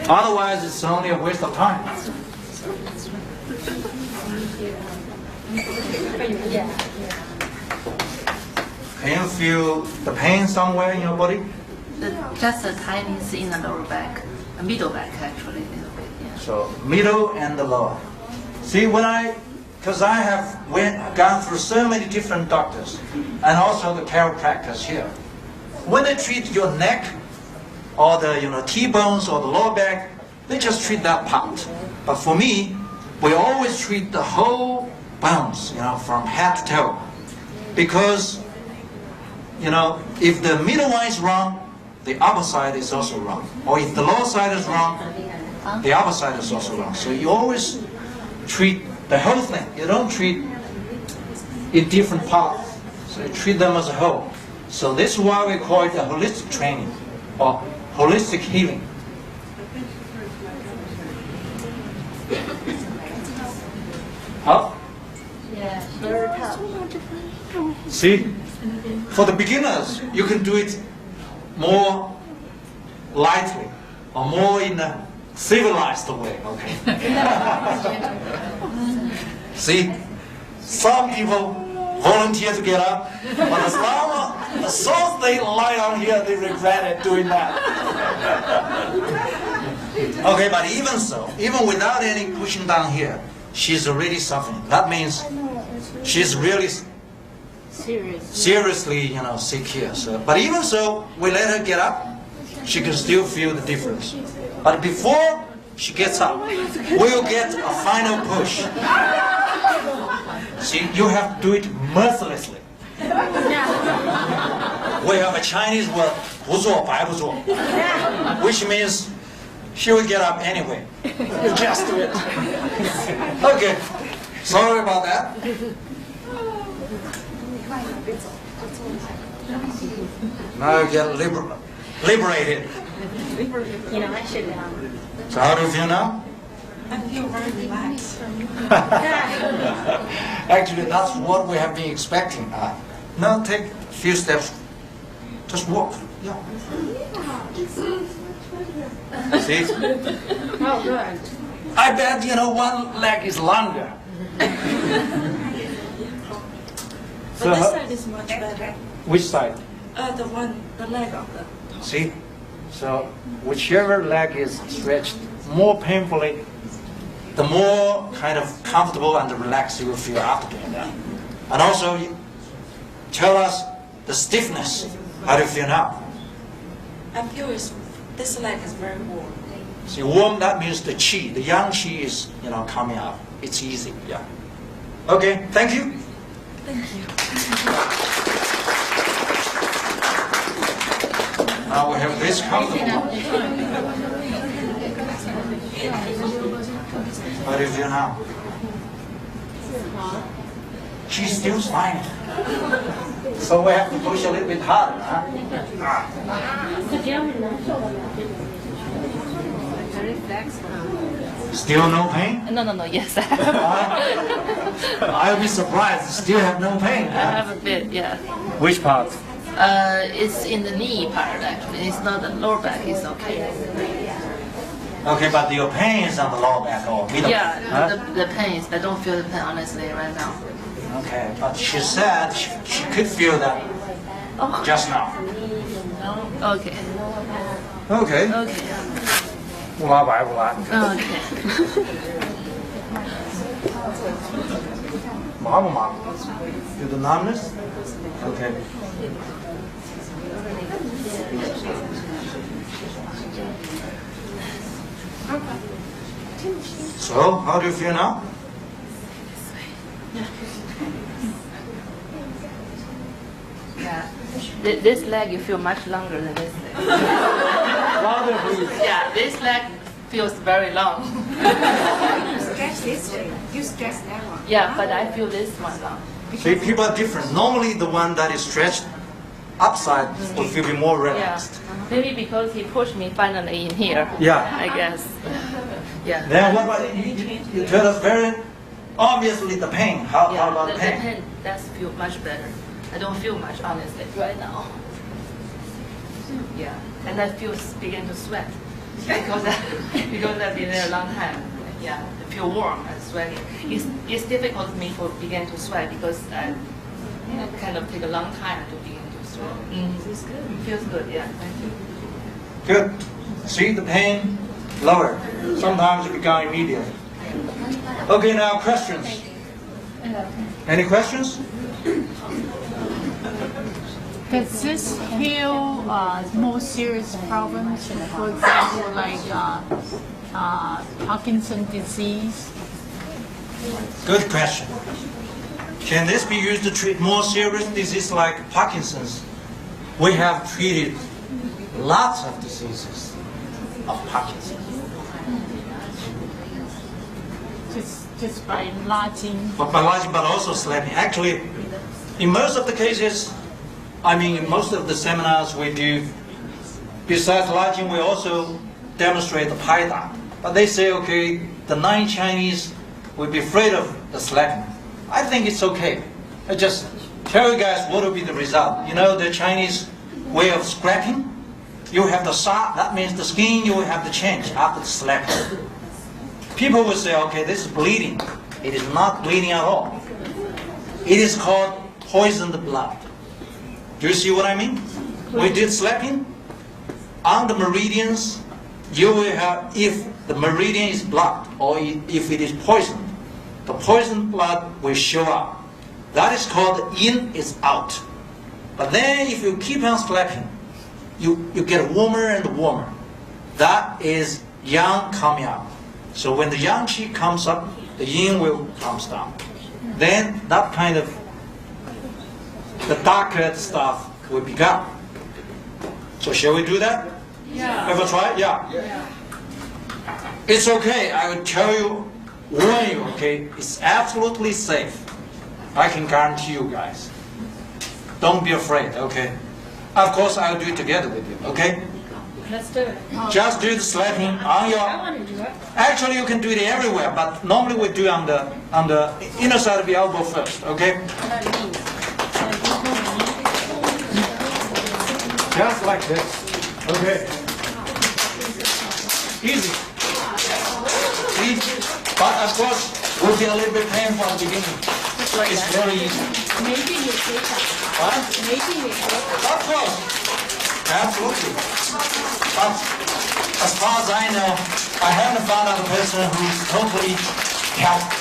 Otherwise, it's only a waste of time. Can you feel the pain somewhere in your body? Just a tiny in the lower back, the middle back actually. So middle and the lower. See, because I have gone through so many different doctors and also the chiropractors here. When they treat your neck or the T-bones or the lower back, they just treat that part. But for me, we always treat the whole bones, from head to toe, because if the middle one is wrong, the upper side is also wrong. Or if the lower side is wrong, the upper side is also wrong. So you always treat the whole thing. You don't treat in different parts. So you treat them as a whole. So this is why we call it a holistic training or holistic healing. How? Yeah, very tough. See? For the beginners, you can do it more lightly or more in a civilized way, okay? See, some people volunteer to get up, but as soon as they lie down here, they regret it doing that. Okay, but even so, even without any pushing down here, she's already suffering. That means she's really seriously, sick here. So, but even so, we let her get up. She can still feel the difference. But before she gets up, we'll get a final push. See, you have to do it mercilessly. We have a Chinese word, 不做白不做, which means she will get up anyway. You just do it. Okay, sorry about that. Now you get liberated. So how do you feel now? I feel very relaxed. Actually, that's what we have been expecting. Now take a few steps. Just walk. Yeah. See? Oh, good. I bet one leg is longer. But this side is much better. Which side? The leg of the. See? So whichever leg is stretched more painfully, the more kind of comfortable and relaxed you will feel after doing that. And also, tell us the stiffness. How do you feel now? I feel this leg is very warm. See, warm, that means the qi, the yang qi is, coming out. It's easy, yeah. Okay, thank you. Thank you. Now we have this comfortable one. How do you feel now? She's still smiling. So we have to push a little bit harder, huh? Still no pain? No, yes. I'll be surprised. Still have no pain. I have a bit, yeah. Which part? It's in the knee part actually. It's not the lower back. It's okay. Okay, but your pain is on the lower back or middle back? Yeah, Huh? the pain. I don't feel the pain honestly right now. Okay, but she said she could feel that just now. Okay. Okay. Okay. 不拉白不拉， Okay. 麻不麻？Feel the numbness? Okay. So, how do you feel now? Yeah. This leg you feel much longer than this leg. Louder, please. Yeah, this leg feels very long. You stretch this way. You stretch that one. Yeah, but I feel this one long. See, people are different. Normally, the one that is stretched upside will feel more Yeah. relaxed. Maybe because he pushed me finally in here. Yeah. I guess. Yeah. Then what about you tell us very obviously the pain. How Yeah, about the the pain? pain does feel much better. I don't feel much honestly right now. Yeah, and I begin to sweat. because I've been there a long time. Yeah, I feel warm and sweaty. It's difficult for me to begin to sweat because I kind of take a long time to begin to sweat. It's good. It feels good. Yeah, thank you. Good. See the pain lower. Sometimes it becomes immediate. Okay, now questions. Any questions? Does this heal more serious problems, for example, like Parkinson's disease? Good question. Can this be used to treat more serious disease like Parkinson's? We have treated lots of diseases of Parkinson's. Just by lodging. But also sleeping. Actually, in most of the cases, in most of the seminars we do, besides lodging, we also demonstrate the Pai Da. But they say, okay, the non-Chinese will be afraid of the slapping. I think it's okay. I just tell you guys what will be the result. You know the Chinese way of scraping? You have the sa, that means the skin, you will have the change after the slapping. People will say, okay, this is bleeding. It is not bleeding at all. It is called poisoned blood. Do you see what I mean? We did slapping. On the meridians, you will have, if the meridian is blocked or if it is poisoned, the poisoned blood will show up. That is called in is out. But then if you keep on slapping, you get warmer and warmer. That is yang coming up. So when the yang qi comes up, the yin will comes down. Then that kind of the darker stuff will become. So shall we do that? Yeah. Ever try? Yeah. It's okay. I will tell you, warn you, okay? It's absolutely safe. I can guarantee you guys. Don't be afraid, okay? Of course, I'll do it together with you, okay? Let's do it. Just do the slapping on your... Actually, you can do it everywhere, but normally we do on the inner side of the elbow first, okay? Just like this, okay? Easy. Easy. But of course, will be a little bit painful at the beginning. It's very easy. What? Of course. Absolutely. But as far as I know, I haven't found out a person who's totally healthy.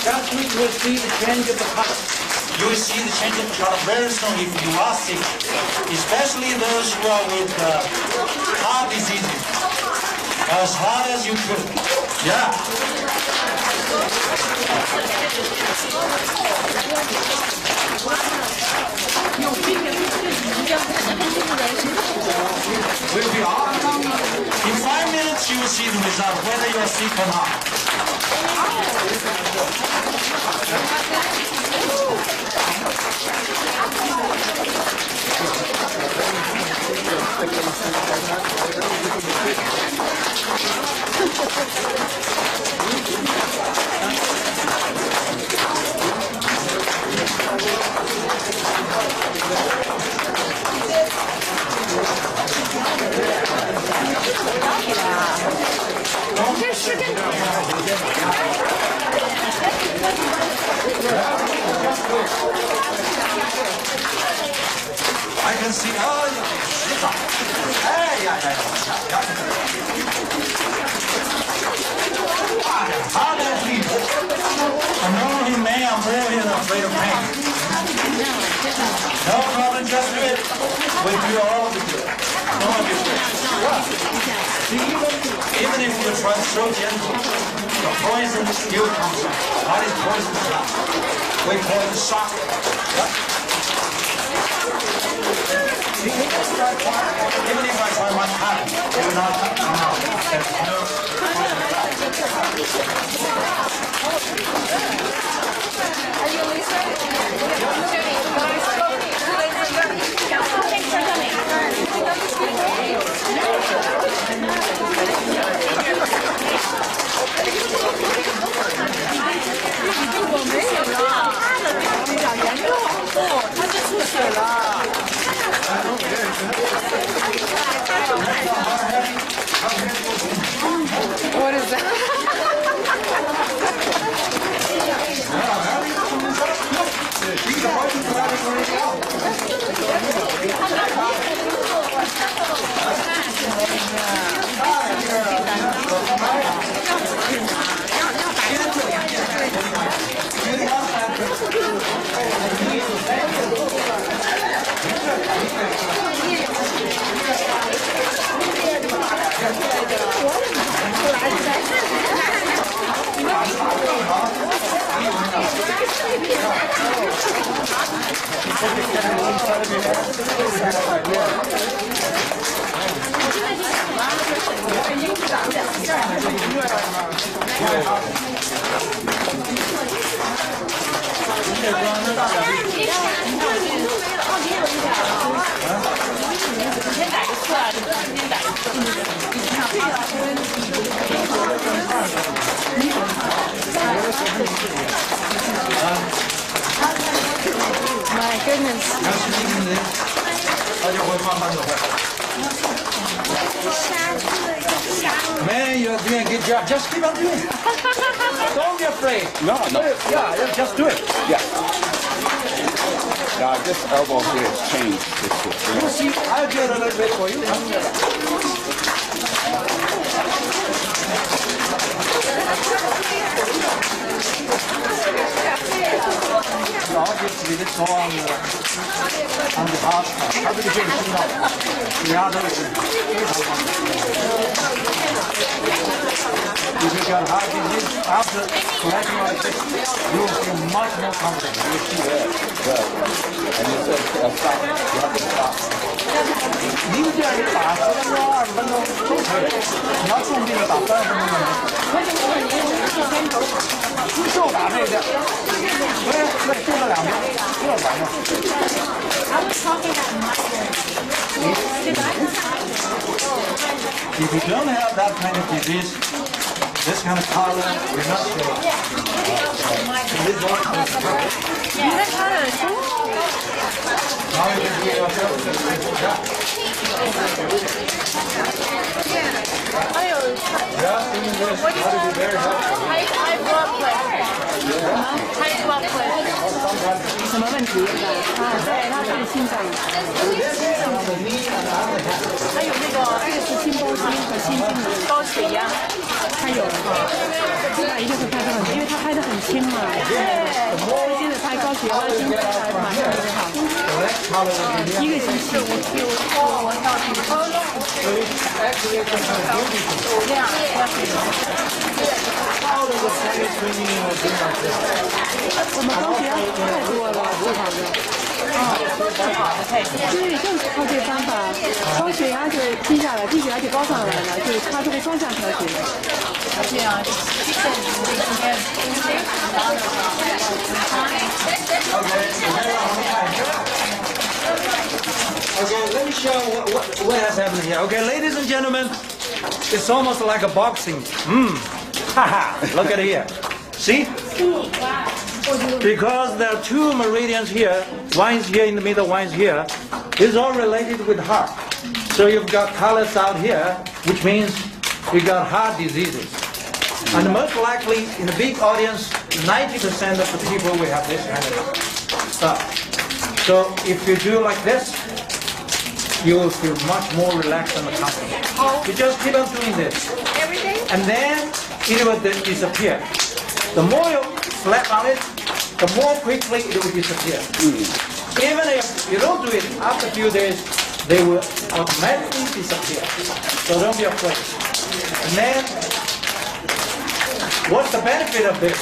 Just you will see the change of the color. You will see the change of the color very soon if you are sick, especially those who are with heart diseases. As hard as you could. Yeah. Will be on. In 5 minutes you will see the result, whether you are sick or not. I can see, oh, hey, yeah. How does it feel? I know he may have more here afraid of pain. No problem, just do it. We do all of it. No one is See, even if you try so gentle, the poison still comes out. That is poison blood. We call it shock. See, even if I try much harder, it will not come out. There's no poison blood. Are you Lisa? Thanks for coming. 出来的重新打一My goodness. 他就会慢慢的会。Man, you're doing a good job. Just keep on doing it. Don't be afraid. No. Yeah, just do it. Yeah. Now this elbow here has changed. See, I'll do it a little bit for you. Obviously, it's all on the heart. 它这个就是心脏，其他都是非常好。If you got heart disease after correcting like this, you will feel much more confident. You will see that. And you said stop. You have to stop. 你这样一打10分钟、20分钟都可以。你要重病的打30分钟的没。就打这个，对，就这2遍，这管用。If you don't have that kind of disease, this kind of color, you're not sure. This one is perfect. Now you can do yourself. Yeah, doing this, that would be very helpful. High blood pressure. 什么问题？对，他是心脏。还有那个是心包经和心经的高血压，他有。那一个是拍得很，因为他拍得很轻嘛。对。接着拍高血压、心脏拍马上就好。一个星期。我们高血压太多了，不好的。对，就是靠这方法，高血压就低下来，低血压就高上来了，就是它这个双向调节。这样，基本今天Okay, let me show what has happened here. Okay, ladies and gentlemen, it's almost like a boxing. Haha, look at it here. See? Because there are 2 meridians here, one is here in the middle, one is here. It's all related with heart. So you've got colors out here, which means you got heart diseases. And most likely, in a big audience, 90% of the people will have this kind of stuff. So if you do like this, you will feel much more relaxed and comfortable. You just keep on doing this. And then it will disappear. The more you slap on it, the more quickly it will disappear. Even if you don't do it, after a few days, they will automatically disappear. So don't be afraid. And then, what's the benefit of this?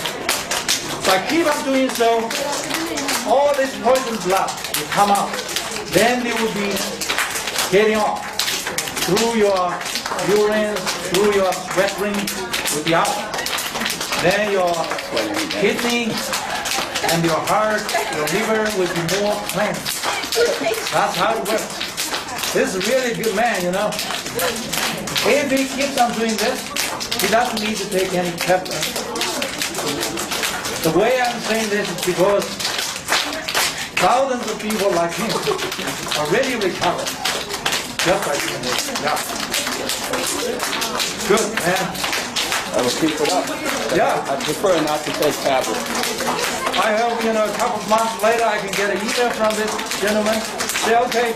By keep on doing so, all this poison blood will come out. Then they will be getting off through your urine, through your sweat ring, will be out. Then your kidney and your heart, your liver will be more cleansed. That's how it works. This is really a good man, you know. If he keeps on doing this, he doesn't need to take any tablets. The way I'm saying this is because thousands of people like him already recovered. Just like this. Yeah. Good, man. I will keep it up. Yeah. I prefer not to take tablets. I hope, you know, a couple of months later I can get an email from this gentleman. Say, okay,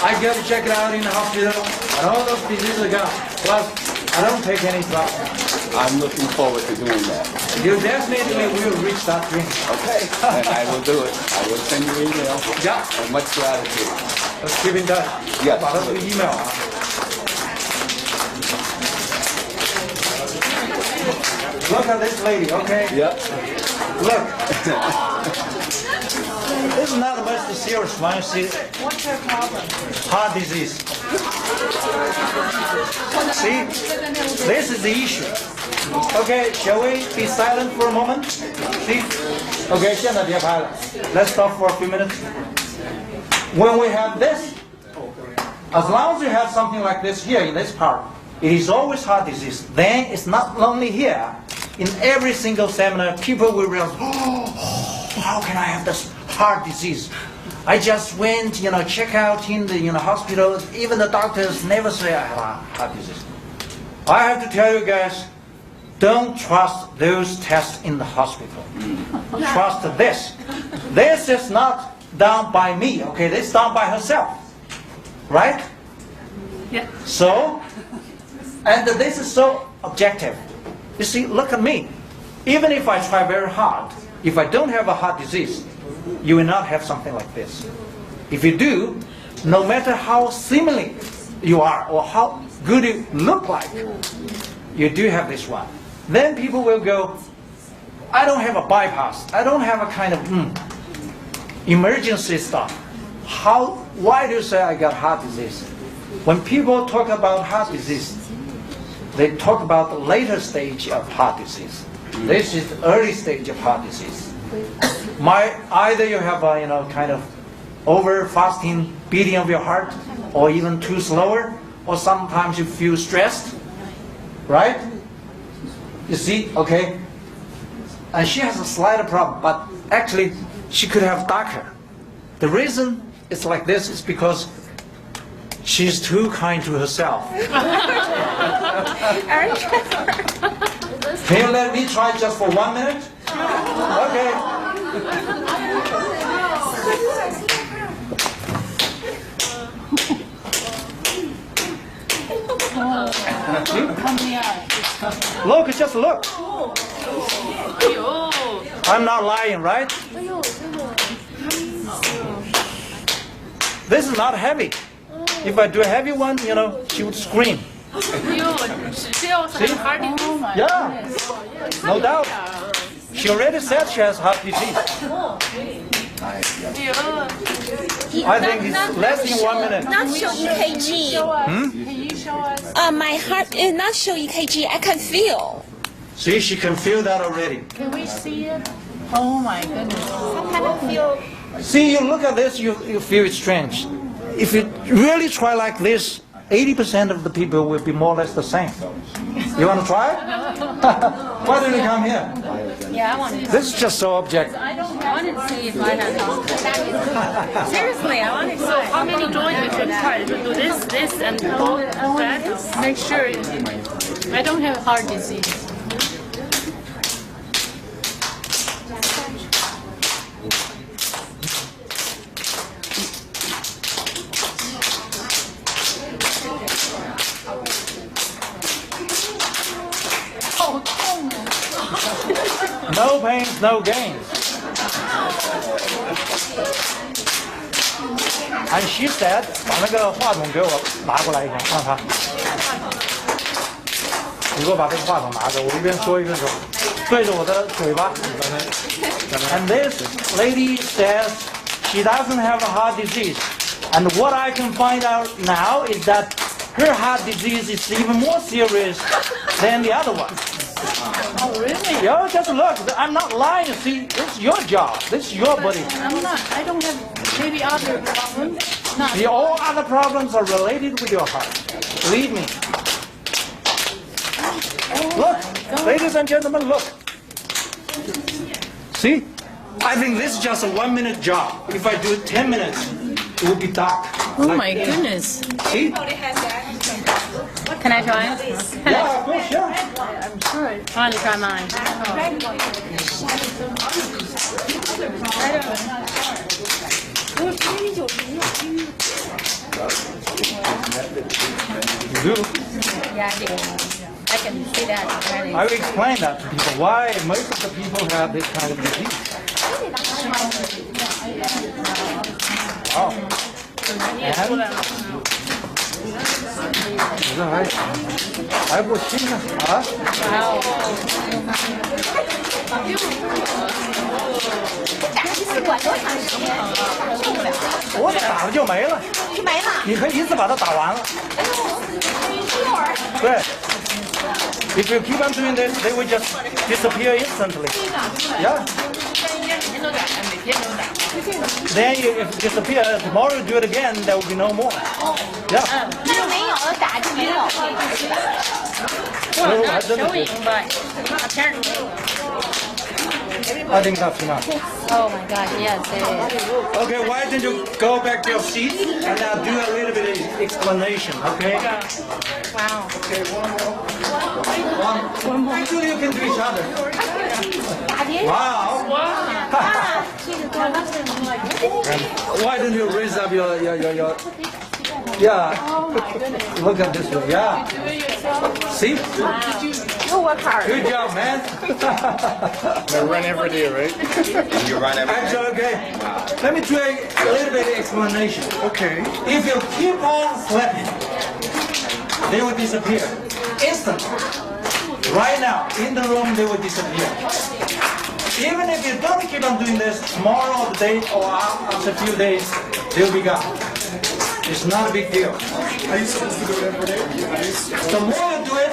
I get to check it out in the hospital, and all those diseases are gone. Plus, I don't take any drugs. I'm looking forward to doing that. You definitely will reach that dream. Okay, and I will do it. I will send you an email. Yeah. And much gratitude. Let's keep in touch. Yes. 把它这个 email 啊。Look at this lady, okay? Yep. Look. This is not the most serious one. See, What's your problem? heart disease. See, this is the issue. Okay, shall we be silent for a moment? See? Okay, 现在别拍了. Let's stop for a few minutes. When we have this, As long as you have something like this here in this part, it is always heart disease. Then it's not only here. In every single seminar, people will realize, oh, how can I have this heart disease? I just went, check out in the hospital. Even the doctors never say I have a heart disease. I have to tell you guys, don't trust those tests in the hospital. Trust this. This is not done by me, okay? This is done by herself, right? Yeah. So, and this is so objective. You see, look at me. Even if I try very hard, if I don't have a heart disease, you will not have something like this. If you do, no matter how similar you are or how good you look like, you do have this one. Then people will go, I don't have a bypass. I don't have a kind of emergency stuff. Why do you say I got heart disease? When people talk about heart disease, they talk about the later stage of heart disease. This is the early stage of heart disease. Either you have a kind of over fasting beating of your heart, or even too slower, or sometimes you feel stressed, right? You see, okay? And she has a slight problem, but actually she could have darker. The reason it's like this is because she's too kind to herself. Can you let me try just for 1 minute? Okay. Look, just look. I'm not lying, right? This is not heavy. If I do a heavy one, she would scream. She also has heart disease. Yeah, no doubt. She already said she has heart disease. I think it's less than 1 minute. Not show EKG. Can you show us? My heart is not show EKG. I can feel. See, she can feel that already. Can we see it? Oh my goodness. I kind of feel. See, you look at this, you feel it's strange. If you really try like this, 80% of the people will be more or less the same. You want to try it? Why don't you come here? Yeah, I want to. This is just so objective. I wanted to see if I had. Seriously, I wanted to. So how many joints we should try? To do this, and go back? Make sure I don't have heart disease. No pains, no gains. And she said, 把那个话筒给我拿过来一下，让她。你给我把这个话筒拿着，我一边说一边说，对着我的嘴巴。And this lady says she doesn't have a heart disease. And what I can find out now is that her heart disease is even more serious than the other one. Oh really? Yo, just look. I'm not lying. See, it's your job. This is your body. I'm not. I don't have maybe other problems. Not. See, all other problems are related with your heart. Believe me. Look, ladies and gentlemen, look. See? I think this is just a 1 minute job. If I do it 10 minutes, it will be dark. Oh my goodness. See? Can I try? Yeah, of course, yeah. I'm sure. I want to try mine. You do. Yeah, I do. I can see that already. I will explain that to people. Why most of the people have this kind of disease. Oh. And? 你这还不轻呢啊！我打了就没了，你可以一次把它打完了。对。If you keep on doing this, they will just disappear instantly. Yeah. then if it disappears, tomorrow you do it again, there will be no more. Yeah. 就没有了，打就没有了。 So, I don't know. I think that's enough. Oh my God, yes, it is. Okay, why don't you go back to your seat and I'll do a little bit of explanation, okay? Wow. Okay, one more. Actually, you can do each other. 打碟。 Wow. 啊，这个多了。 Why don't you raise up your yeah. Look at this way, yeah. See? You work hard. Good job, man. I run every day, right? You run every day? Actually, okay. Let me do a little bit of explanation. Okay. If you keep on flapping, they will disappear instantly. Right now, in the room, they will disappear. Even if you don't keep on doing this, tomorrow or the day or after a few days, they'll be gone. It's not a big deal. Are you supposed to do it every day? The more you do it,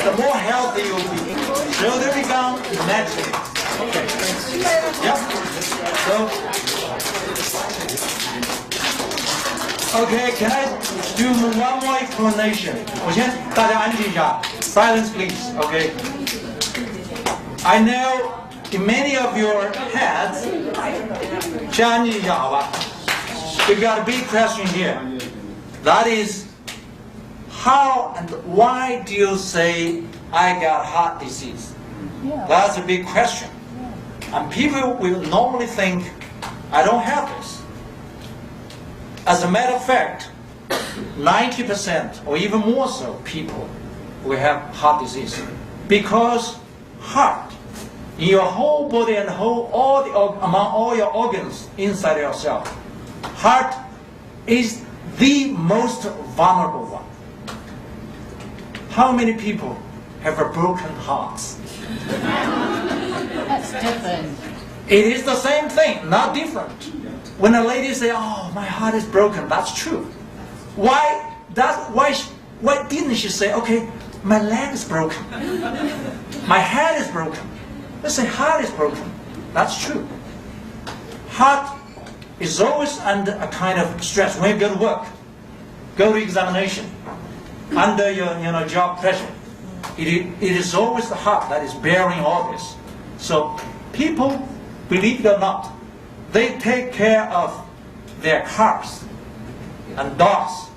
the more healthy you'll be. So they will be gone naturally. Okay. Yeah. So. Okay, can I do one more explanation? 我先大家安静一下 ，silence please. Okay. I know in many of your heads, 先安静一下，好吧？ We got a big question here. That is, how and why do you say I got heart disease? That's a big question. And people will normally think I don't have this. As a matter of fact, 90% or even more so people will have heart disease because heart in your whole body and among all your organs inside yourself, heart is the most vulnerable one. How many people have a broken heart? That's different. It is the same thing, not different. When a lady says, "Oh, my heart is broken," that's true. Why didn't she say, "Okay, my leg is broken, my head is broken"? Let's say heart is broken. That's true. Heart is always under a kind of stress. When you go to work, go to examination, under your job pressure, it is always the heart that is bearing all this. So people, believe it or not, they take care of their cars and dogs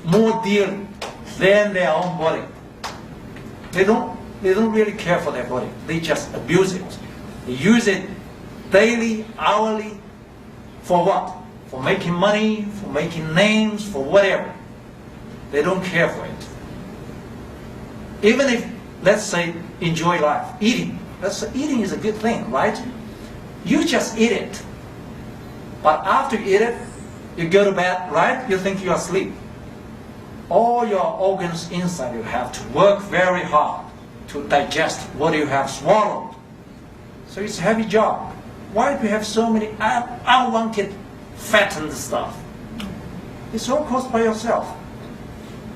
more dearly than their own body. They don't really care for their body. They just abuse it. They use it daily, hourly. For what? For making money, for making names, for whatever. They don't care for it. Even if, let's say, enjoy life, eating. Let's say eating is a good thing, right? You just eat it. But after you eat it, you go to bed, right? You think you're asleep. All your organs inside you have to work very hard to digest what you have swallowed. So it's a heavy job. Why do you have so many unwanted fattened stuff? It's all caused by yourself.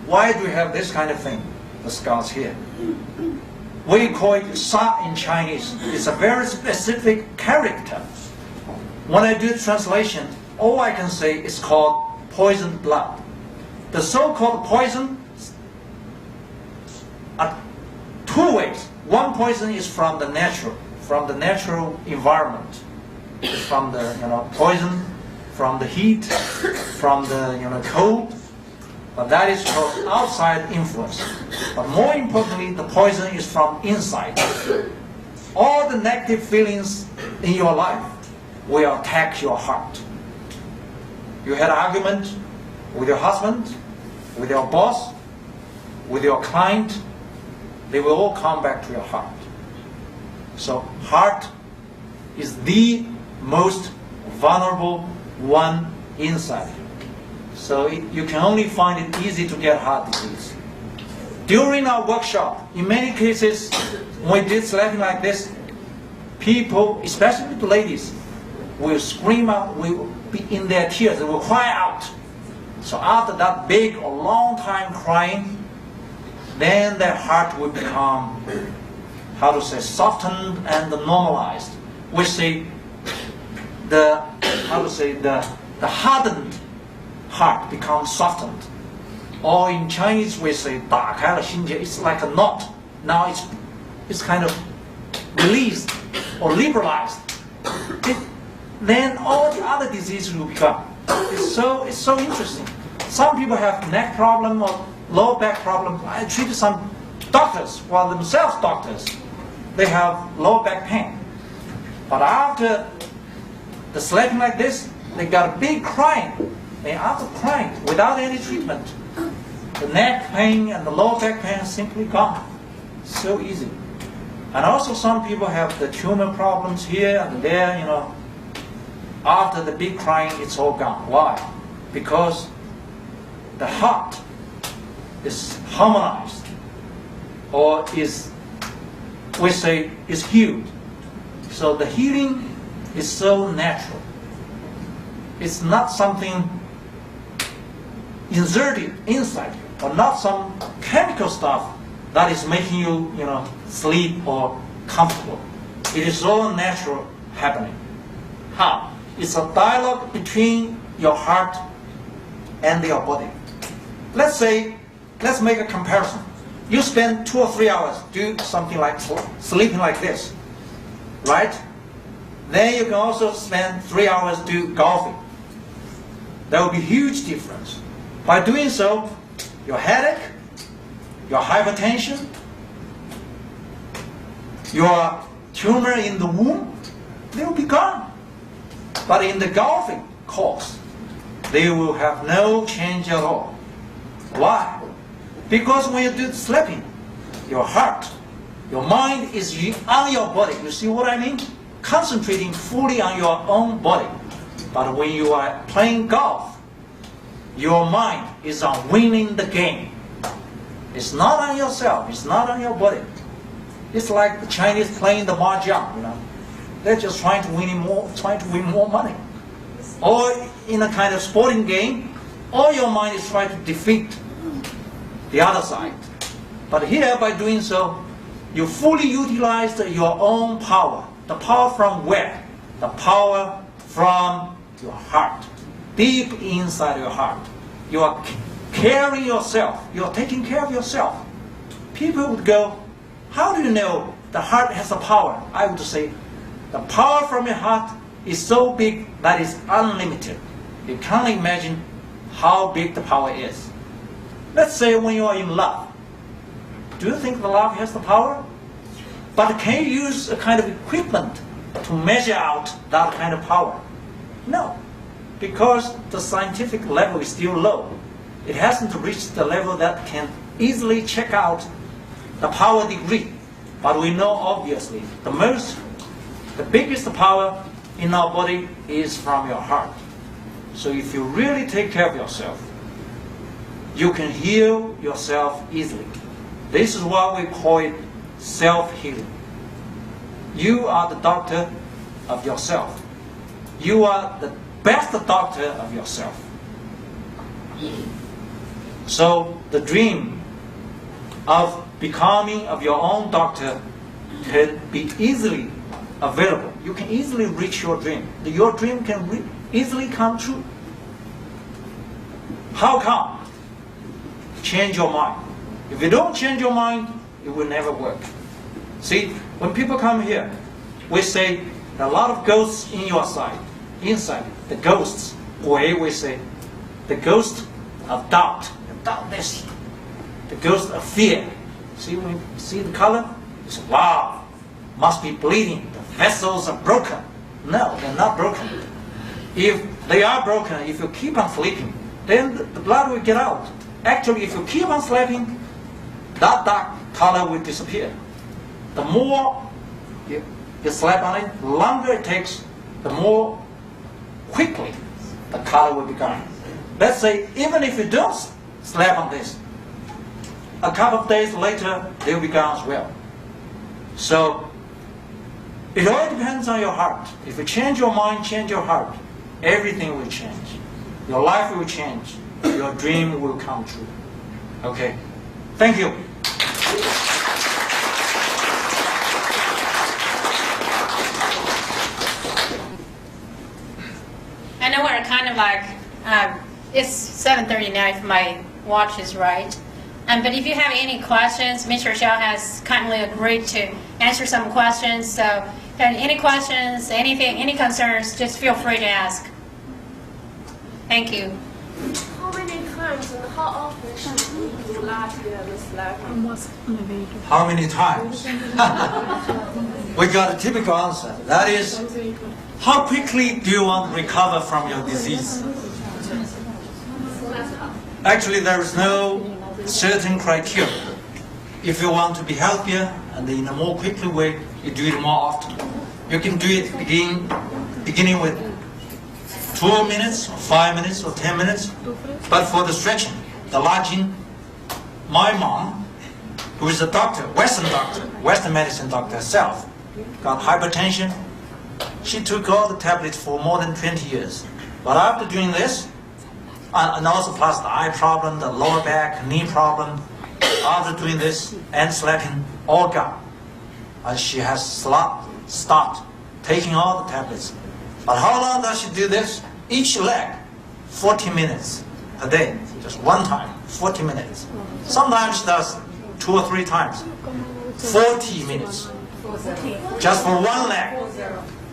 Why do you have this kind of thing? The scars here. We call it sa in Chinese. It's a very specific character. When I do translation, all I can say is called poisoned blood. The so-called poison are two ways. One poison is from the natural environment. It's from the poison, from the heat, from the cold. But that is called outside influence. But more importantly, the poison is from inside. All the negative feelings in your life will attack your heart. You had an argument with your husband, with your boss, with your client, they will all come back to your heart. So heart is the most vulnerable one inside. So you can only find it easy to get heart disease. During our workshop, in many cases, when we did sleeping like this, people, especially the ladies, will scream out, will be in their tears, they will cry out. So after that big or long time crying, then their heart will become, softened and normalized. We say the hardened heart becomes softened. Or in Chinese we say 打开了心结, it's like a knot. Now it's kind of released or liberalized. Then all the other diseases will become. It's so interesting. Some people have neck problem or lower back problem. I treated some doctors, well themselves doctors, they have lower back pain. But after the sleeping like this, they got a big crying. And after crying, without any treatment, the neck pain and the lower back pain is simply gone. So easy. And also some people have the tumor problems here and there, you know. After the big crying, it's all gone. Why? Because the heart is harmonized, or we say, is healed. So the healing is so natural. It's not something inserted inside you, or not some chemical stuff that is making you, sleep or comfortable. It is all natural happening. How? It's a dialogue between your heart and your body. Let's make a comparison. You spend 2 or 3 hours do something like sleeping like this, right? Then you can also spend 3 hours do golfing. There will be huge difference. By doing so, your headache, your hypertension, your tumor in the womb, they will be gone. But in the golfing course, they will have no change at all. Why? Because when you do sleeping, your heart, your mind is on your body. You see what I mean? Concentrating fully on your own body. But when you are playing golf, your mind is on winning the game. It's not on yourself. It's not on your body. It's like the Chinese playing the mahjong, They're just trying to win more money. Or in a kind of sporting game, all your mind is trying to defeat the other side. But here, by doing so, you fully utilized your own power. The power from where? The power from your heart. Deep inside your heart. You are caring yourself. You are taking care of yourself. People would go, how do you know the heart has a power? I would say, the power from your heart is so big that it's unlimited. You can't imagine how big the power is. Let's say when you are in love. Do you think the love has the power? But can you use a kind of equipment to measure out that kind of power? No, because the scientific level is still low. It hasn't reached the level that can easily check out the power degree. But we know obviously the biggest power in our body is from your heart. So if you really take care of yourself, you can heal yourself easily. This is why we call it self-healing. You are the doctor of yourself. You are the best doctor of yourself. So the dream of becoming of your own doctor can be easily available. You can easily reach your dream. Your dream can easily come true. How come? Change your mind. If you don't change your mind, it will never work. See, when people come here, we say a lot of ghosts inside. The ghosts, we say, the ghost of doubt. Doubtless. The ghost of fear. See, when you see the color, you say, wow, must be bleeding. The vessels are broken. No, they're not broken. If they are broken, if you keep on sleeping, then the blood will get out. Actually, if you keep on sleeping, that dark color will disappear. The more you sleep on it, the longer it takes, the more quickly the color will be gone. Let's say, even if you don't sleep on this, a couple of days later, they will be gone as well. So, it all depends on your heart. If you change your mind, change your heart, everything will change. Your life will change. Your dream will come true. Okay? Thank you. I know we're kind of like, it's 7:30 now if my watch is right. But if you have any questions, Mr. Xiao has kindly agreed to answer some questions. So if there are any questions, anything, any concerns, just feel free to ask. Thank you. How many times and how often should we do this level? How many times? We got a typical answer. That is, how quickly do you want to recover from your disease? Actually, there is no certain criteria. If you want to be healthier and in a more quickly way, you do it more often. You can do it beginning with 2 minutes, or 5 minutes, or 10 minutes. But for the stretching, the lodging, my mom, who is a doctor, Western medicine doctor herself, got hypertension. She took all the tablets for more than 20 years. But after doing this, and also plus the eye problem, the lower back, knee problem, after doing this and sleeping, all gone. And she has stopped taking all the tablets. But how long does she do this? Each leg, 40 minutes a day, just one time, 40 minutes. Sometimes she does 2 or 3 times, 40 minutes. Just for one leg,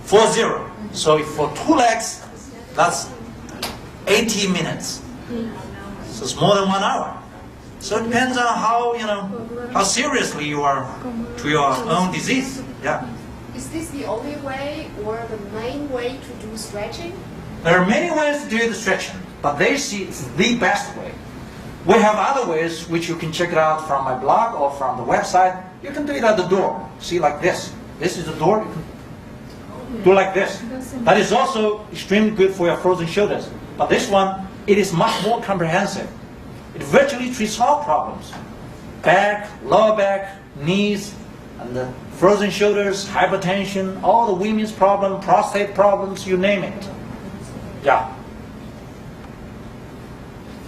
40. So if for 2 legs, that's 80 minutes. So it's more than 1 hour. So it depends on how seriously you are to your own disease. Yeah. Is this the only way or the main way to do stretching? There are many ways to do the stretching, but they see it's the best way. We have other ways which you can check it out from my blog or from the website. You can do it at the door. See, like this. This is the door. You can do like this. That is also extremely good for your frozen shoulders. But this one, it is much more comprehensive. It virtually treats all problems. Back, lower back, knees, and the frozen shoulders, hypertension, all the women's problem, prostate problems, you name it. Yeah.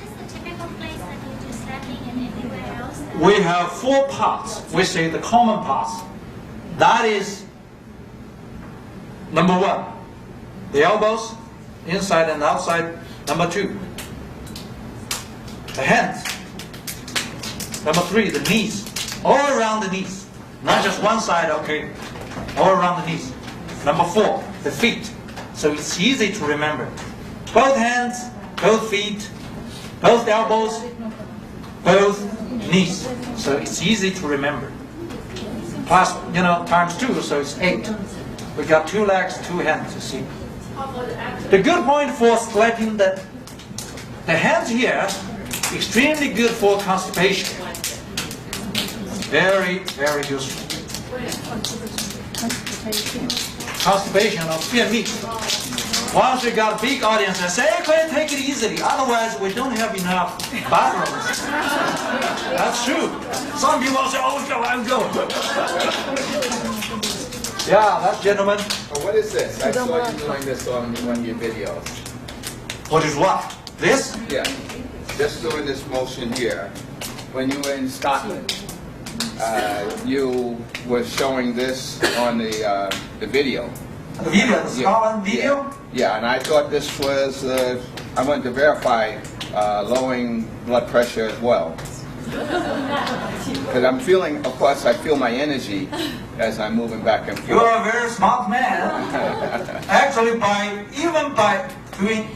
Is this the typical place that you do sleeping and anywhere else? We have 4 parts. We say the common parts. That is number 1, the elbows, inside and outside. Number 2, the hands. Number 3, the knees, all around the knees, not just one side. Okay, all around the knees. Number 4, the feet. So it's easy to remember. Both hands, both feet, both elbows, both knees. So it's easy to remember. Plus, times 2, so it's 8. We got 2 legs, 2 hands, you see. The good point for sleeping, the hands here, extremely good for constipation. Very, very useful. Constipation or 便秘. Once we got a big audience, I say, okay, take it easily. Otherwise, we don't have enough bathrooms. That's true. Some people say, oh, go. Yeah, that gentleman. What is this? I saw you doing this on one of your videos. What is what? This? Yeah, just doing this motion here. When you were in Scotland, you were showing this on the video. The video, the Scotland video? Yeah, and I thought this was, I wanted to verify lowering blood pressure as well. Because I'm feeling, of course, I feel my energy as I'm moving back and forth. You are a very smart man. Actually, even by doing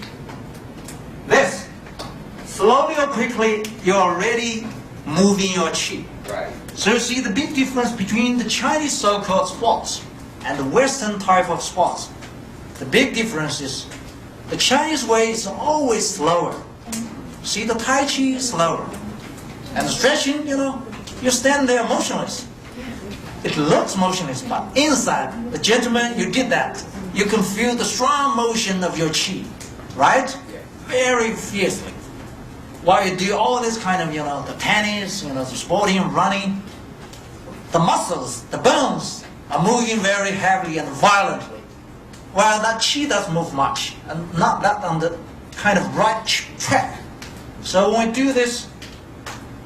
this, slowly or quickly, you're already moving your qi. Right. So you see the big difference between the Chinese so-called sports and the Western type of sports. The big difference is the Chinese way is always slower. See, the Tai Chi is slower. And the stretching, you stand there motionless. It looks motionless, but inside, the gentleman, you did that. You can feel the strong motion of your qi, right? Very fiercely. While you do all this kind of, the tennis, the sporting, running, the muscles, the bones are moving very heavily and violently. While that qi doesn't move much, and not that on the kind of right track. So when we do this,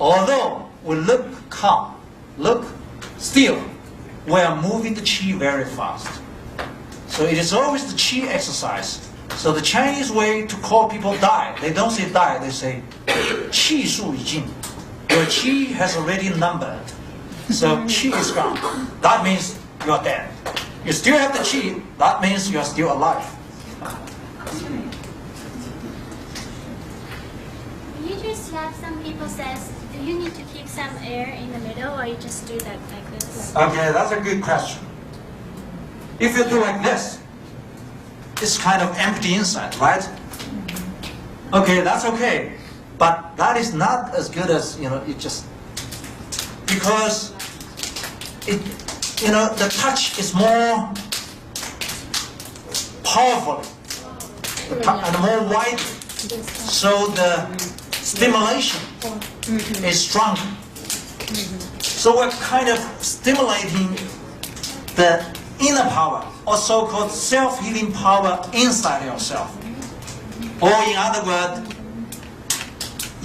although we look calm, look still, we are moving the qi very fast. So it is always the qi exercise So the Chinese way to call people die, they don't say die, they say 气数已尽. Your qi has already numbered. So qi is gone. That means you're dead. You still have the qi, that means you're still alive. You just slap, some people says, do you need to keep some air in the middle or you just do that like this? Okay, that's a good question. If you do like this, it's kind of empty inside, right? Okay, that's okay. But that is not as good as, it just, because the touch is more powerful and more wide, so the stimulation is stronger. So we're kind of stimulating the inner power, or so-called self-healing power inside yourself. Or in other words,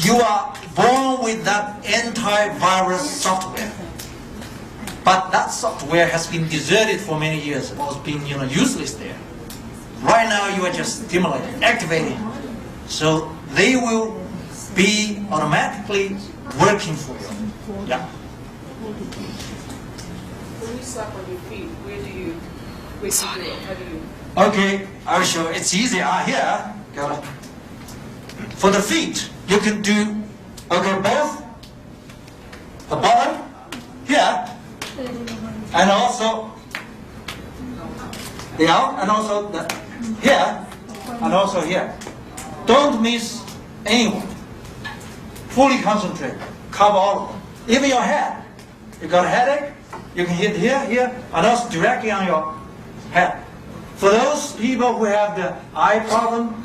you are born with that antivirus software. But that software has been deserted for many years. It was being useless there. Right now you are just stimulating, activating. So they will be automatically working for you. Yeah. When you slap on your feet, where do you do it? How do you? Okay, I'll show. It's easy. Here, got it. For the feet, you can do, both the bottom here, and also the out, and also the here, and also here. Don't miss anyone. Fully concentrate. Cover all of them. Even your head. You got a headache, you can hit here, and also directly on your head. For those people who have the eye problem,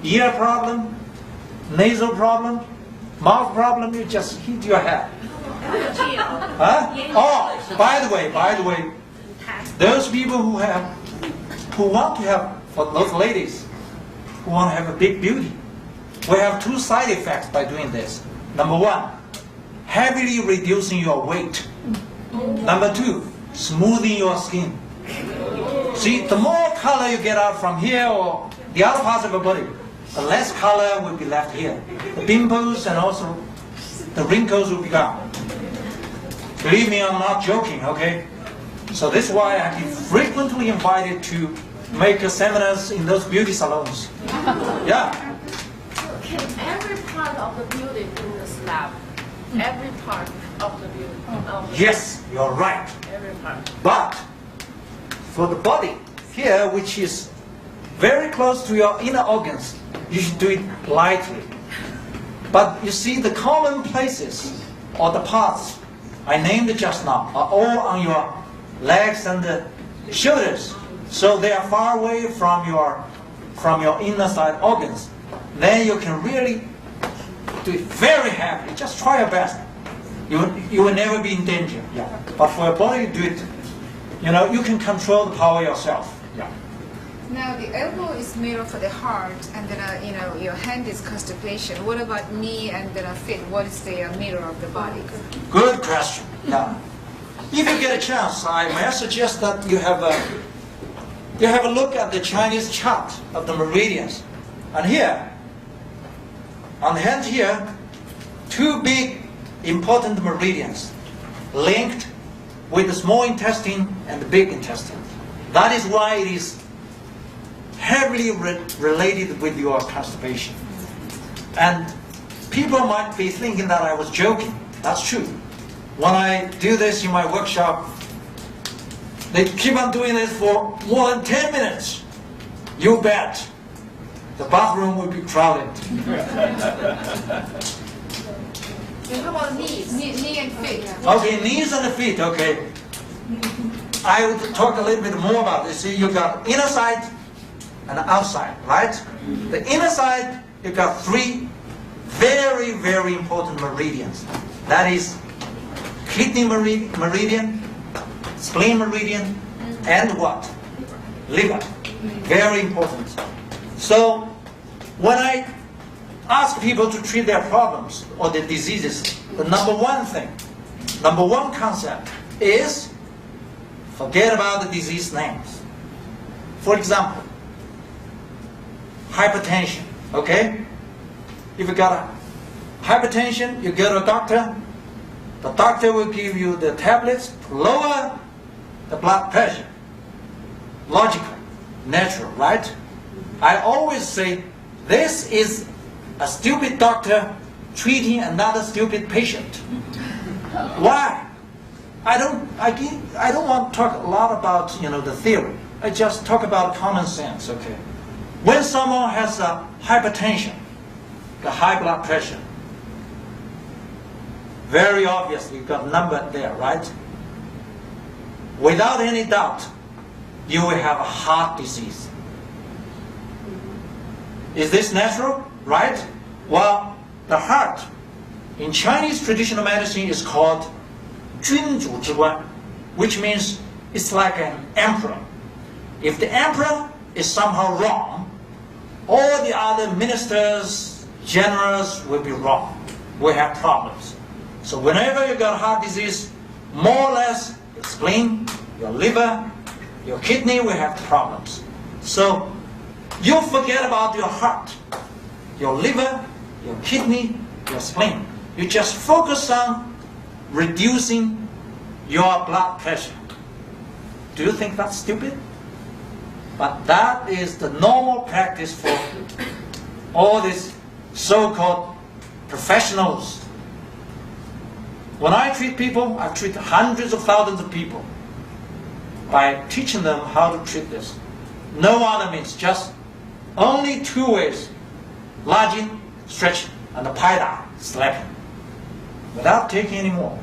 ear problem, nasal problem, mouth problem, you just hit your head. Huh? Oh, by the way, those people who want to have, for those ladies who want to have a big beauty, we have two side effects by doing this. Number one, heavily reducing your weight. Number two, smoothing your skin. See, the more color you get out from here or the other parts of your body, the less color will be left here. The pimples and also the wrinkles will be gone. Believe me, I'm not joking, okay? So this is why I've been frequently invited to make seminars in those beauty salons. Yeah. Can every part of the building in the slab? Every part of the building. Yes, you're right. Every part. But for the body here, which is very close to your inner organs, you should do it lightly. But you see, the common places or the parts I named just now are all on your legs and the shoulders. So they are far away from your inner side organs. Then you can really do it very heavily. Just try your best. You will never be in danger. Yeah. But for your body, do it. You can control the power yourself. Yeah. Now the elbow is mirror for the heart, and then your hand is constipation. What about knee and then feet? What is the mirror of the body? Good question. Yeah. If you get a chance, I may suggest that you have a look at the Chinese chart of the meridians. And here, on the hand here, two big important meridians linked with the small intestine and the big intestine. That is why it is heavily related with your constipation. And people might be thinking that I was joking. That's true. When I do this in my workshop, they keep on doing this for more than 10 minutes. You bet. The bathroom will be crowded. And how about knees? Knee and feet. Okay, knees and feet, okay. I will talk a little bit more about this. See, you got inner side and outside, right? The inner side, you got three very, very important meridians. That is kidney meridian, spleen meridian, and what? Liver. Very important. So when I ask people to treat their problems or their diseases, the number one concept is forget about the disease names. For example, hypertension, okay? If you got a hypertension, you go to a doctor. The doctor will give you the tablets to lower the blood pressure. Logical, natural, right? I always say this is a stupid doctor treating another stupid patient. Why? I don't want to talk a lot about the theory. I just talk about common sense, okay? When someone has a hypertension, the high blood pressure, very obviously you've got a number there, right? Without any doubt, you will have a heart disease. Is this natural? Right? Well, the heart in Chinese traditional medicine is called 君主之官, which means it's like an emperor. If the emperor is somehow wrong, all the other ministers, generals will be wrong. We have problems. So whenever you got heart disease, more or less your spleen, your liver, your kidney will have problems. So you forget about your heart, your liver, your kidney, your spleen. You just focus on reducing your blood pressure. Do you think that's stupid? But that is the normal practice for all these so-called professionals. When I treat people, I treat hundreds of thousands of people by teaching them how to treat this. No other means, just only two ways: lodging, stretching, and the paida, slapping, without taking any more.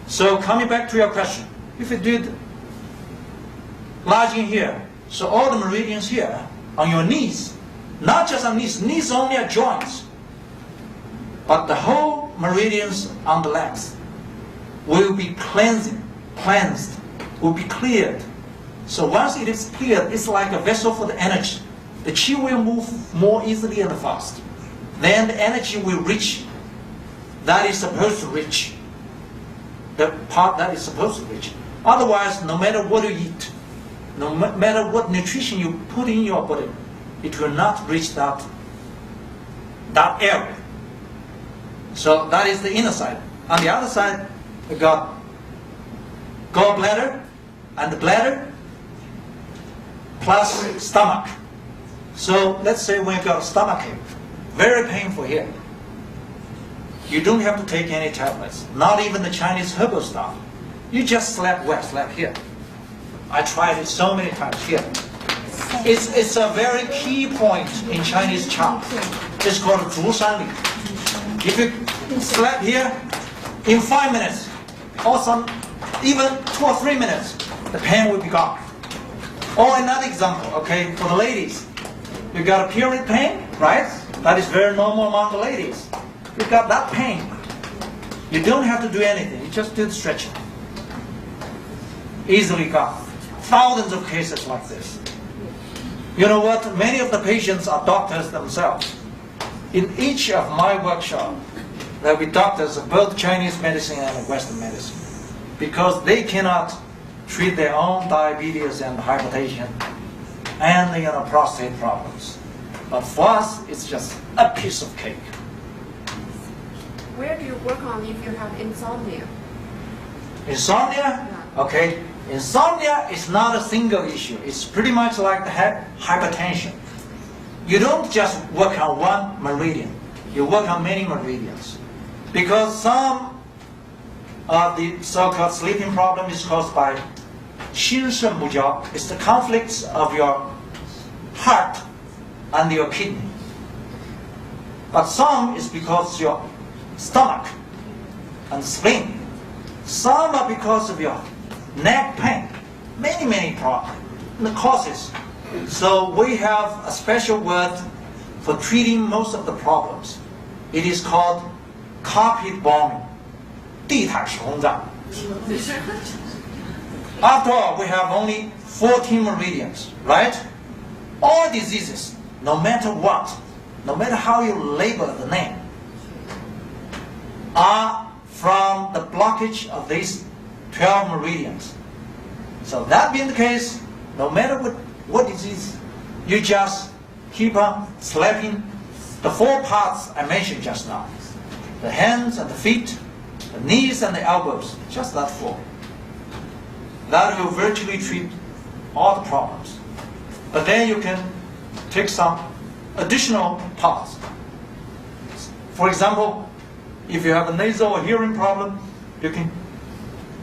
So coming back to your question, if you did lodging here, so all the meridians here on your knees, not just on knees only are joints, but the whole meridians on the legs will be cleansed, will be cleared. So once it is cleared, it's like a vessel for the energy. The qi will move more easily and fast. Then the energy will reach that is supposed to reach, the part that is supposed to reach. Otherwise, no matter what you eat, no matter what nutrition you put in your body, it will not reach that area. So that is the inner side. On the other side, we got gallbladder and the bladder plus stomach. So let's say when you got a stomach ache, very painful here. You don't have to take any tablets, not even the Chinese herbal stuff. You just slap here. I tried it so many times here. It's a very key point in Chinese chant. It's called 竹山里. If you slap here, in 5 minutes, or even 2 or 3 minutes, the pain will be gone. Or another example, okay, for the ladies. You got a period pain, right? That is very normal among the ladies. You got that pain. You don't have to do anything. You just do the stretching. Easily gone. Thousands of cases like this. You know what? Many of the patients are doctors themselves. In each of my workshops, there will be doctors of both Chinese medicine and Western medicine, because they cannot treat their own diabetes and hypertension and prostate problems. But for us, it's just a piece of cake. Where do you work on if you have insomnia? Insomnia? Okay. Insomnia is not a single issue. It's pretty much like the hypertension. You don't just work on one meridian. You work on many meridians. Because some of the so-called sleeping problem is caused by 心肾不交. It's the conflicts of your heart and your kidney. But some is because your stomach and spleen. Some are because of your neck pain. Many problems, the causes. So we have a special word for treating most of the problems. It is called carpet bombing. 地毯式轰炸. After all, we have only 14 meridians, right? All diseases, no matter what, no matter how you label the name, are from the blockage of these 12 meridians. So that being the case, no matter what disease, you just keep on slapping the 4 parts I mentioned just now. The hands and the feet, the knees and the elbows, just that 4. That will virtually treat all the problems. But then you can take some additional parts. For example, if you have a nasal or hearing problem, you can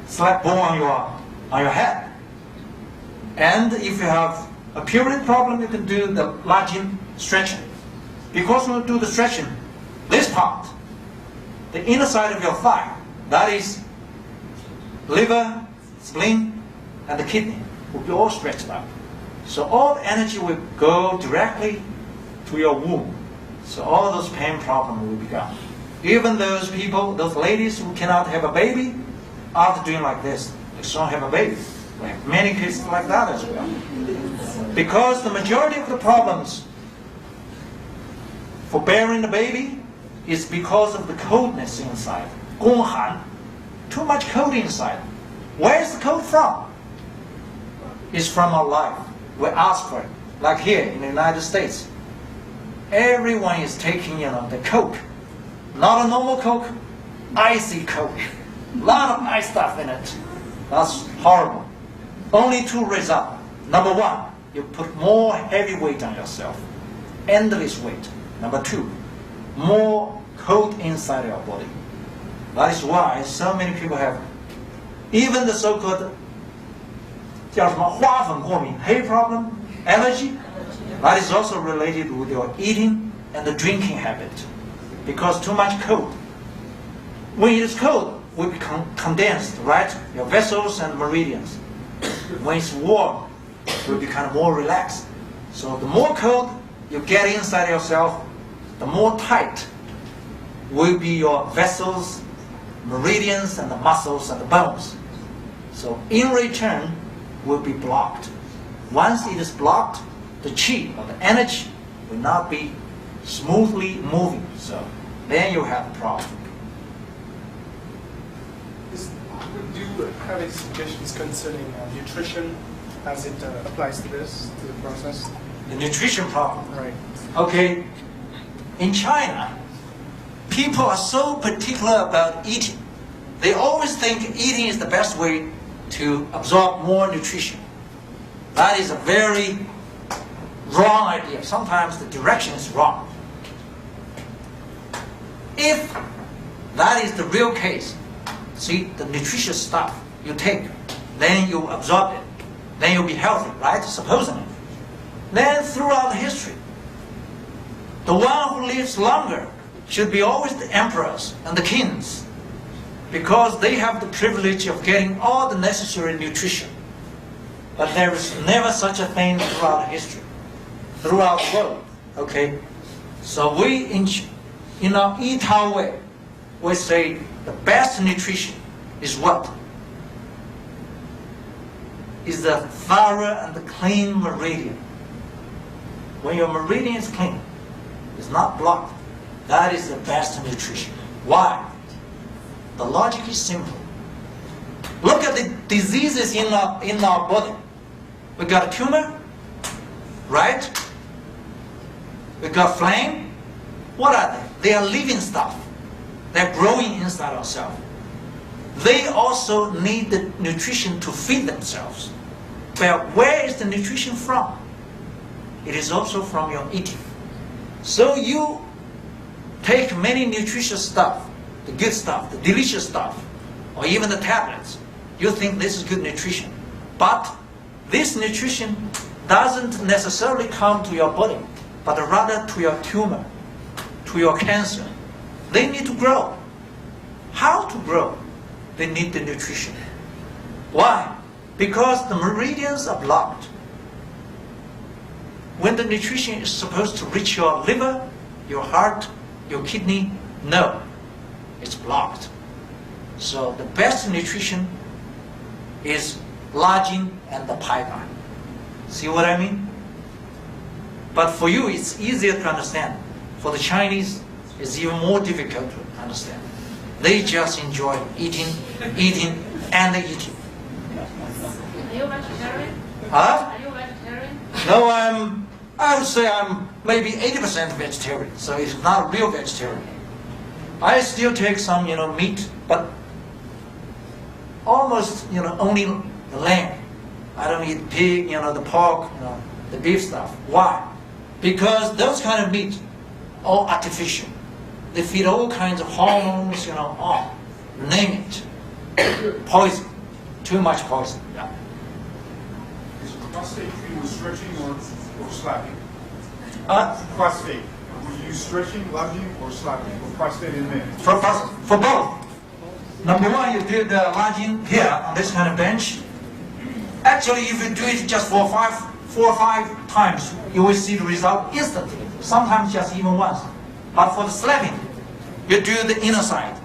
slap bone on your head. And if you have a period problem, you can do the lodging stretching. Because when you do the stretching, this part, the inner side of your thigh, that is liver, spleen, and the kidney, will be all stretched out. So all the energy will go directly to your womb. So all those pain problems will be gone. Even those people, those ladies who cannot have a baby, after doing like this, they still have a baby. We have many cases like that as well. Because the majority of the problems for bearing the baby is because of the coldness inside. 宫寒, too much cold inside. Where is the cold from? It's from our life. We ask for it. Like here in the United States, everyone is taking, the Coke. Not a normal Coke, icy Coke. A lot of ice stuff in it. That's horrible. Only 2 results. Number 1, you put more heavy weight on yourself. Endless weight. Number 2, more cold inside your body. That is why so many people have, even the so-called 叫什么花粉过敏, hair problem, allergy, that is also related with your eating and the drinking habit. Because too much cold. When it is cold, will become condensed, right? Your vessels and meridians. When it's warm, it will become more relaxed. So the more cold you get inside yourself, the more tight will be your vessels, meridians, and the muscles and the bones. So in return, will be blocked. Once it is blocked, the qi, or the energy, will not be smoothly moving. So then you have a problem. Do you have any suggestions concerning nutrition as it applies to the process? The nutrition problem. Right. Okay. In China, people are so particular about eating. They always think eating is the best way to absorb more nutrition. That is a very wrong idea. Sometimes the direction is wrong. If that is the real case, see, the nutritious stuff you take, then you absorb it, then you'll be healthy, right? Supposedly. Then throughout history, the one who lives longer should be always the emperors and the kings, because they have the privilege of getting all the necessary nutrition. But there is never such a thing throughout history, throughout the world. Okay, so we in our Yi-Tao way, we say the best nutrition is what? Is the thorough and the clean meridian. When your meridian is clean, it's not blocked, that is the best nutrition. Why? The logic is simple. Look at the diseases in our body. We got a tumor, right? We got flame. What are they? They are living stuff. They're growing inside ourselves. They also need the nutrition to feed themselves. But where is the nutrition from? It is also from your eating. So you take many nutritious stuff, the good stuff, the delicious stuff, or even the tablets. You think this is good nutrition. But this nutrition doesn't necessarily come to your body, but rather to your tumor, to your cancer. They need to grow. How to grow? They need the nutrition. Why? Because the meridians are blocked. When the nutrition is supposed to reach your liver, your heart, your kidney, no, it's blocked. So the best nutrition is lodging and the pipeline. See what I mean? But for you, it's easier to understand. For the Chinese, it's even more difficult to understand. They just enjoy eating, eating, and eating. Are you vegetarian? Huh? Are you vegetarian? No, I would say I'm maybe 80% vegetarian, so it's not a real vegetarian. I still take some, meat, but almost, only the lamb. I don't eat pig, the pork, the beef stuff. Why? Because those kind of meat, all artificial. They feed all kinds of hormones, name it. Poison. Too much poison. Yeah. Is prostate treated with stretching or slapping? Prostate. Will you use stretching, lunging, or slapping for prostate in men? For both. Number one, you do the lunging here on this kind of bench. Actually, if you do it just for 4 or 5 times, you will see the result instantly. Sometimes just even once. But for the slapping, you do the inner side.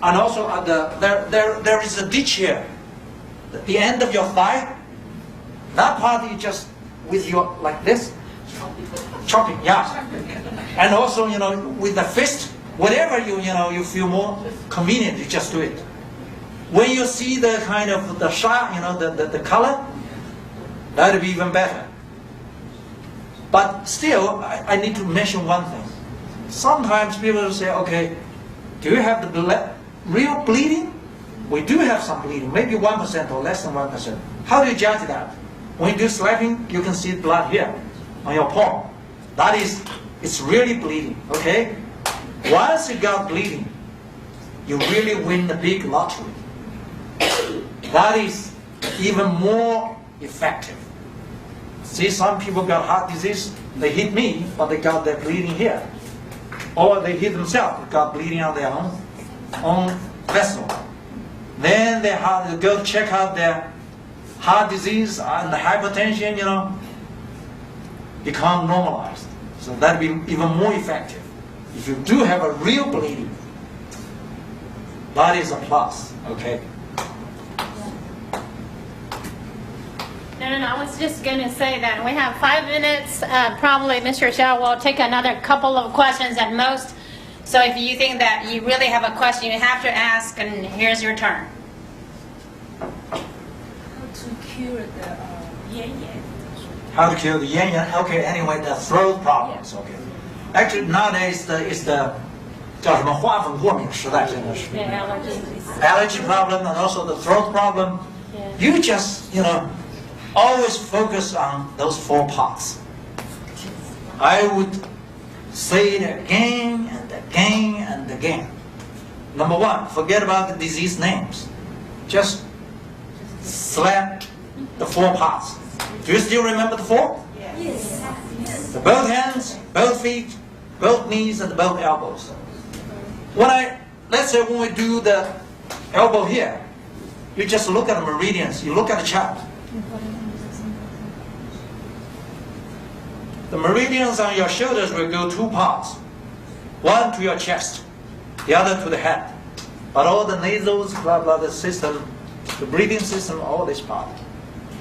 And also at there is a ditch here. The end of your thigh. That part you just with your like this. Chopping, yeah. And also, with the fist, whatever you feel more convenient, you just do it. When you see the kind of the shot, the color, that'll be even better. But still, I need to mention one thing. Sometimes people will say, okay, do you have the real bleeding? We do have some bleeding, maybe 1% or less than 1%. How do you judge that? When you do slapping, you can see blood here on your palm. That is, it's really bleeding, okay? Once you got bleeding, you really win the big lottery. That is even more effective. See, some people got heart disease, they hit me, but they got their bleeding here. Or they hit themselves, got bleeding on their own vessel. Then they have to go check out their heart disease and the hypertension, become normalized. So that'd be even more effective. If you do have a real bleeding, that is a plus, okay? No, I was just going to say that we have 5 minutes. Probably Mr. Xiao will take another couple of questions at most. So if you think that you really have a question, you have to ask, and here's your turn. How to cure the yan-yan? How to cure the yan-yan? Okay, anyway, the throat problems, okay. Actually, nowadays, it's the 叫什么花粉过敏时代，真的是 allergy problem and also the throat problem. You just, always focus on those 4 parts. I would say it again and again and again. Number 1, forget about the disease names. Just slap the 4 parts. Do you still remember the 4? Yes. The both hands, both feet, both knees, and both elbows. Let's say when we do the elbow here, you just look at the meridians, you look at the chart. The meridians on your shoulders will go 2 parts. One to your chest, the other to the head. But all the nasals, blah, blah, the system, the breathing system, all this part.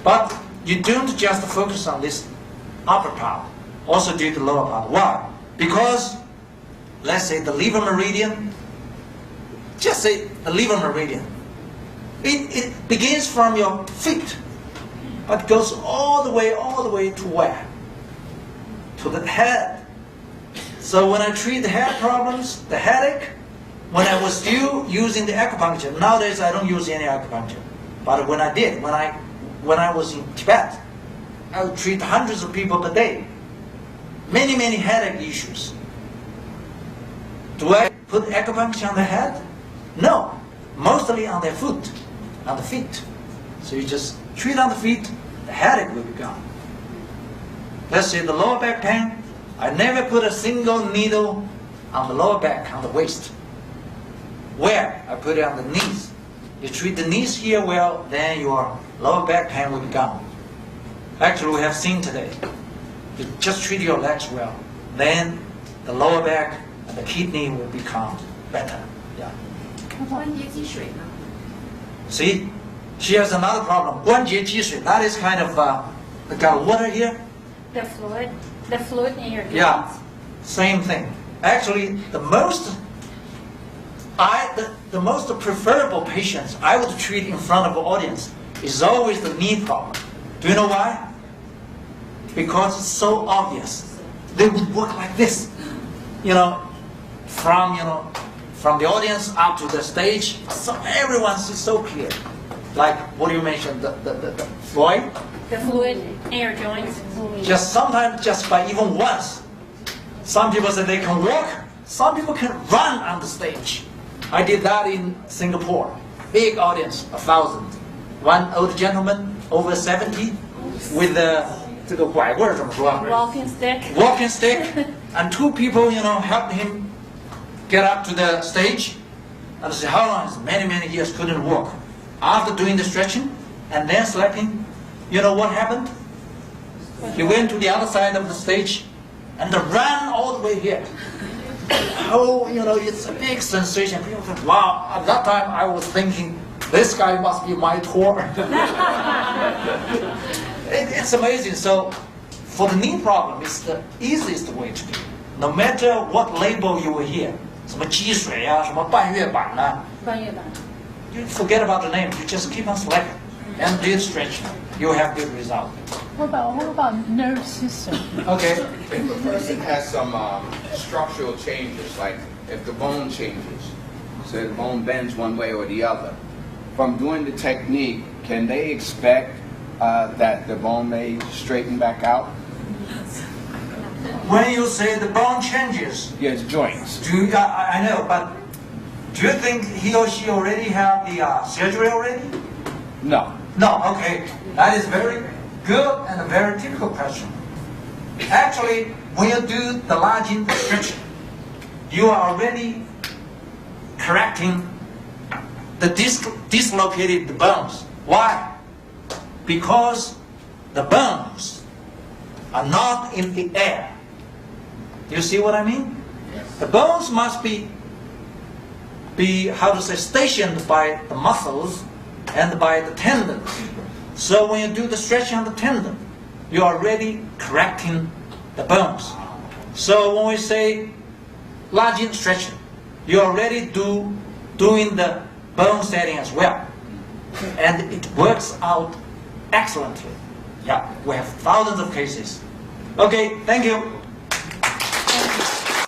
But you don't just focus on this upper part, also do the lower part. Why? Because, let's say the liver meridian, just say the liver meridian. It begins from your feet, but goes all the way to where? To the head. So when I treat the head problems, the headache, when I was still using the acupuncture, nowadays I don't use any acupuncture. But when I did, when I was in Tibet, I would treat hundreds of people per day. Many headache issues. Do I put acupuncture on the head? No. Mostly on their foot, on the feet. So you just treat on the feet, the headache will be gone. Let's say the lower back pain, I never put a single needle on the lower back, on the waist. Where? I put it on the knees. You treat the knees here well, then your lower back pain will be gone. Actually, we have seen today. You just treat your legs well, then the lower back and the kidney will become better. Yeah. See, she has another problem. 关节积水. That is kind of got water here. The fluid in your joints. Yeah, same thing. Actually, the most preferable patients I would treat in front of an audience is always the knee problem. Do you know why? because it's so obvious. They would work like this, from the audience up to the stage. So everyone is so clear. Like what you mentioned, the Floyd. The fluid air joints. Just sometimes, just by even once, some people say they can walk. Some people can run on the stage. I did that in Singapore. Big audience, 1,000. One old gentleman over 70 with the Walking stick. walking stick, and two people, helped him get up to the stage. And I said, how long? Many, many years couldn't walk. After doing the stretching and then slapping, you know what happened? He went to the other side of the stage and ran all the way here. Oh, it's a big sensation. People think, wow. At that time, I was thinking, this guy must be my tour. It's amazing. So, for the knee problem, it's the easiest way to do. No matter what label you will hear, 什么积水啊，什么半月板啊， you forget about the name. You just keep on slapping and do stretching. You have good result. What about nerve system? Okay. If a person has some structural changes, like if the bone changes, so the bone bends one way or the other, from doing the technique, can they expect that the bone may straighten back out? When you say the bone changes, Yes, joints. I know, but do you think he or she already have the surgery already? No. No, okay. That is very good and a very typical question. Actually, when you do the larging stretching, you are already correcting the dislocated bones. Why? Because the bones are not in the air. You see what I mean? The bones must be stationed by the muscles and by the tendons. So when you do the stretching on the tendon, you are already correcting the bones. So when we say larging stretching, you are already doing the bone setting as well. And it works out excellently. Yeah, we have thousands of cases. Okay, thank you.